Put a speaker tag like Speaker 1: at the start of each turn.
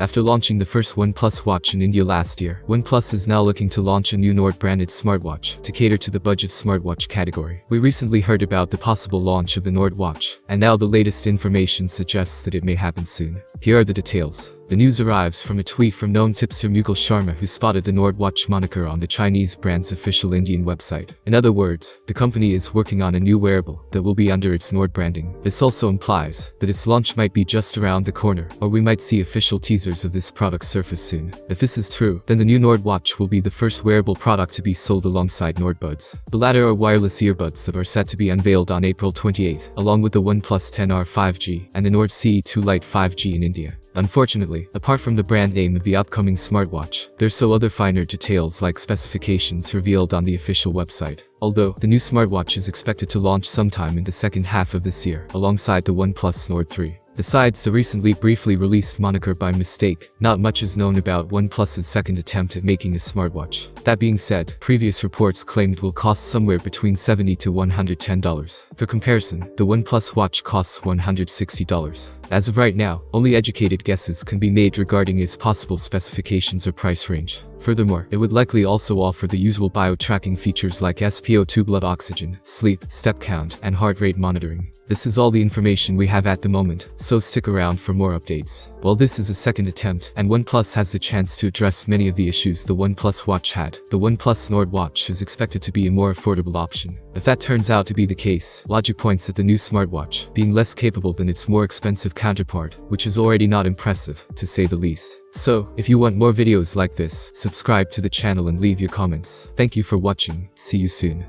Speaker 1: After launching the first OnePlus watch in India last year, OnePlus is now looking to launch a new Nord-branded smartwatch to cater to the budget smartwatch category. We recently heard about the possible launch of the Nord Watch, and now the latest information suggests that it may happen soon. Here are the details. The news arrives from a tweet from known tipster Mukul Sharma, who spotted the Nord Watch moniker on the Chinese brand's official Indian website. In other words, the company is working on a new wearable that will be under its Nord branding. This also implies that its launch might be just around the corner, or we might see official teasers of this product surface soon. If this is true, then the new Nord Watch will be the first wearable product to be sold alongside Nord Buds. The latter are wireless earbuds that are set to be unveiled on April 28th, along with the OnePlus 10R 5G and the Nord CE2 Lite 5G in India. Unfortunately, apart from the brand name of the upcoming smartwatch, there's so other finer details like specifications revealed on the official website. Although, the new smartwatch is expected to launch sometime in the second half of this year, alongside the OnePlus Nord 3. Besides the recently briefly released moniker by mistake, not much is known about OnePlus's second attempt at making a smartwatch. That being said, previous reports claim it will cost somewhere between $70 to $110. For comparison, the OnePlus watch costs $160. As of right now, only educated guesses can be made regarding its possible specifications or price range. Furthermore, it would likely also offer the usual bio-tracking features like SpO2 blood oxygen, sleep, step count, and heart rate monitoring. This is all the information we have at the moment, so stick around for more updates. While this is a second attempt, and OnePlus has the chance to address many of the issues the OnePlus watch had, the OnePlus Nord Watch is expected to be a more affordable option. If that turns out to be the case, logic points at the new smartwatch being less capable than its more expensive counterpart, which is already not impressive, to say the least. So, if you want more videos like this, subscribe to the channel and leave your comments. Thank you for watching, see you soon.